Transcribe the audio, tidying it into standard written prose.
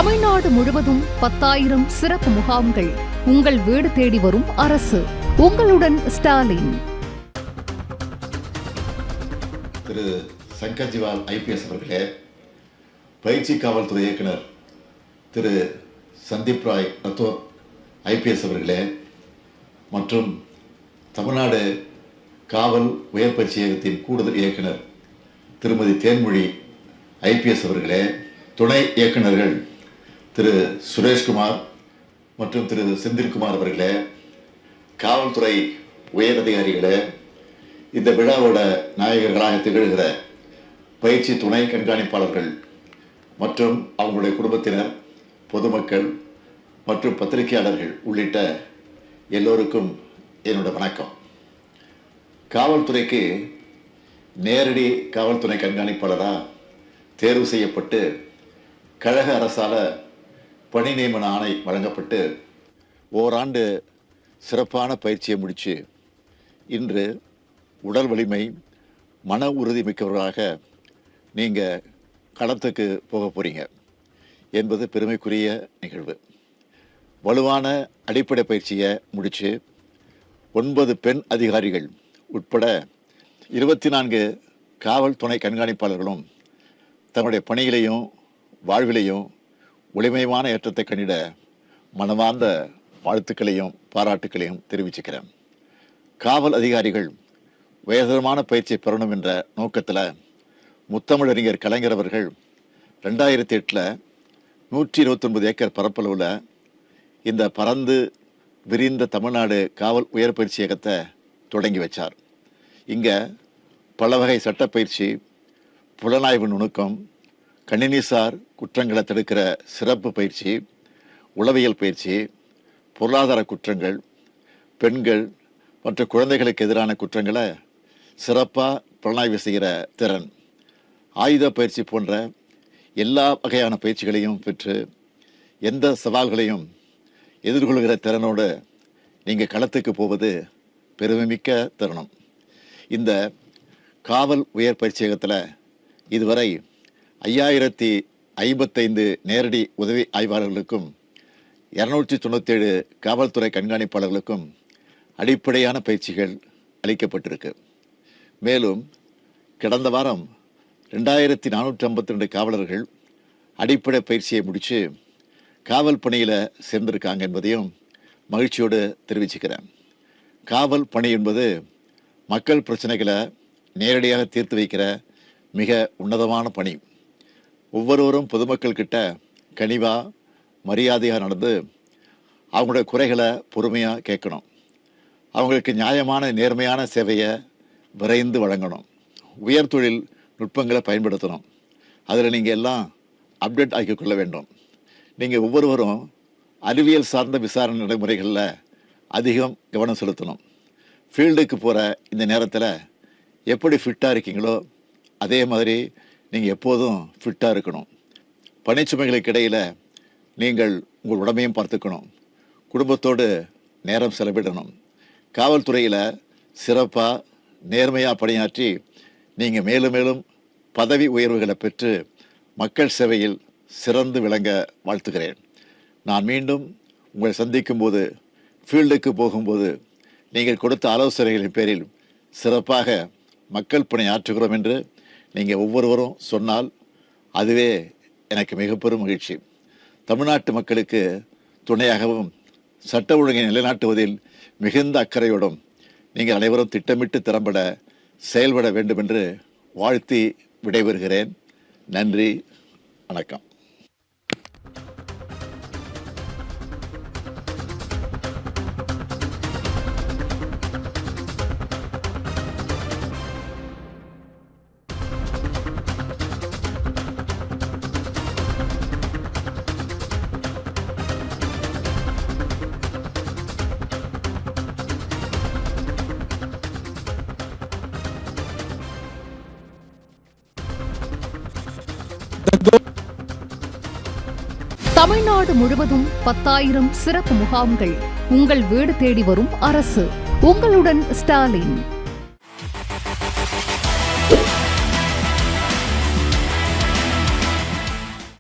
தமிழ்நாடு முழுவதும் 10,000 சிறப்பு முகாம்கள். உங்கள் வீடு தேடி வரும் அரசு. உங்களுடன் ஸ்டாலின். திரு சங்கர் ஜிவால் ஐபிஎஸ் அவர்களே, பயிற்சி காவல்துறை இயக்குனர் திரு சந்தீப் ராய் ரத்தோர் ஐபிஎஸ் அவர்களே, மற்றும் தமிழ்நாடு காவல் உயர் பயிற்சி இயக்கத்தின் கூடுதல் இயக்குனர் திருமதி தேன்மொழி ஐபிஎஸ் அவர்களே, துணை இயக்குநர்கள் திரு சுரேஷ்குமார் மற்றும் திரு செந்தில்குமார் அவர்களே, காவல்துறை உயர் அதிகாரிகளே, இந்த விழாவோட நாயகர்களாக திகழ்கிற பயிற்சி துணை கண்காணிப்பாளர்கள் மற்றும் அவங்களுடைய குடும்பத்தினர், பொதுமக்கள் மற்றும் பத்திரிகையாளர்கள் உள்ளிட்ட எல்லோருக்கும் என்னோட வணக்கம். காவல்துறைக்கு நேரடி காவல்துறை கண்காணிப்பாளராக தேர்வு செய்யப்பட்டு கழக அரசால் பணி நியமன ஆணை வழங்கப்பட்டு ஓராண்டு சிறப்பான பயிற்சியை முடித்து இன்று உடல் வலிமை, மன உறுதி மிக்கவர்களாக நீங்கள் களத்துக்கு போக போகிறீங்க என்பது பெருமைக்குரிய நிகழ்வு. வலுவான அடிப்படை பயிற்சியை முடித்து 9 பெண் அதிகாரிகள் உட்பட 24 காவல் துணை கண்காணிப்பாளர்களும் தங்களுடைய பணிகளையும் வாழ்விலையும் ஒளிமயமான ஏற்றத்தை கண்டிட மனமார்ந்த வாழ்த்துக்களையும் பாராட்டுக்களையும் தெரிவிச்சுக்கிறேன். காவல் அதிகாரிகள் உயர்தரமான பயிற்சியை பெறணும் என்ற நோக்கத்தில் முத்தமிழறிஞர் கலைஞர் அவர்கள் 2008 129 ஏக்கர் பரப்பளவில் இந்த பறந்து விரிந்த தமிழ்நாடு காவல் உயர் பயிற்சி இயக்கத்தை தொடங்கி வச்சார். இங்கே பல வகை சட்டப்பயிற்சி, புலனாய்வு நுணுக்கம், கணினிசார் குற்றங்களை தடுக்கிற சிறப்பு பயிற்சி, உளவியல் பயிற்சி, பொருளாதார குற்றங்கள், பெண்கள் மற்றும் குழந்தைகளுக்கு எதிரான குற்றங்களை சிறப்பாக புலனாய்வு செய்கிற திறன், ஆயுத பயிற்சி போன்ற எல்லா வகையான பயிற்சிகளையும் பெற்று எந்த சவால்களையும் எதிர்கொள்கிற திறனோடு நீங்கள் களத்துக்கு போவது பெருமைமிக்க தருணம். இந்த காவல் உயர் பயிற்சியகத்தில் இதுவரை 5055 நேரடி உதவி ஆய்வாளர்களுக்கும் 297 காவல்துறை கண்காணிப்பாளர்களுக்கும் அடிப்படையான பயிற்சிகள் அளிக்கப்பட்டிருக்கு. மேலும் கடந்த வாரம் 2452 காவலர்கள் அடிப்படை பயிற்சியை முடித்து காவல் பணியில் சேர்ந்திருக்காங்க என்பதையும் மகிழ்ச்சியோடு தெரிவிச்சுக்கிறேன். காவல் பணி என்பது மக்கள் பிரச்சனைகளை நேரடியாக தீர்த்து வைக்கிற மிக உன்னதமான பணி. ஒவ்வொருவரும் பொதுமக்கள்கிட்ட கனிவாக மரியாதையாக நடந்து அவங்களுடைய குறைகளை பொறுமையாக கேட்கணும். அவங்களுக்கு நியாயமான நேர்மையான சேவையை விரைந்து வழங்கணும். உயர் தொழில் நுட்பங்களை பயன்படுத்தணும். அதில் நீங்கள் எல்லாம் அப்டேட் ஆக்கிக்கொள்ள வேண்டும். நீங்கள் ஒவ்வொருவரும் அறிவியல் சார்ந்த விசாரணை நடைமுறைகளில் அதிகம் கவனம் செலுத்தணும். ஃபீல்டுக்கு போகிற இந்த நேரத்தில் எப்படி ஃபிட்டாக இருக்கீங்களோ அதே மாதிரி நீங்கள் எப்போதும் ஃபிட்டாக இருக்கணும். பணிச்சுமைகளுக்கு இடையில் நீங்கள் உங்கள் உடம்பையும் பார்த்துக்கணும். குடும்பத்தோடு நேரம் செலவிடணும். காவல்துறையில் சிறப்பாக நேர்மையாக பணியாற்றி நீங்கள் மேலும் மேலும் பதவி உயர்வுகளை பெற்று மக்கள் சேவையில் சிறந்து விளங்க வாழ்த்துகிறேன். நான் மீண்டும் உங்களை சந்திக்கும்போது, ஃபீல்டுக்கு போகும்போது நீங்கள் கொடுத்த ஆலோசனைகளின் பேரில் சிறப்பாக மக்கள் பணி ஆற்றுகிறோம் என்று நீங்கள் ஒவ்வொருவரும் சொன்னால் அதுவே எனக்கு மிக பெரும் மகிழ்ச்சி. தமிழ்நாட்டு மக்களுக்கு துணையாகவும் சட்ட ஒழுங்கை நிலைநாட்டுவதில் மிகுந்த அக்கறையோடும் நீங்கள் அனைவரும் திட்டமிட்டு திறம்பட செயல்பட வேண்டும் என்று வாழ்த்தி விடைபெறுகிறேன். நன்றி, வணக்கம். தமிழ்நாடு முழுவதும் 10,000 சிறப்பு முகாம்கள். உங்கள் வீடு தேடி வரும் அரசு. உங்களுடன் ஸ்டாலின்.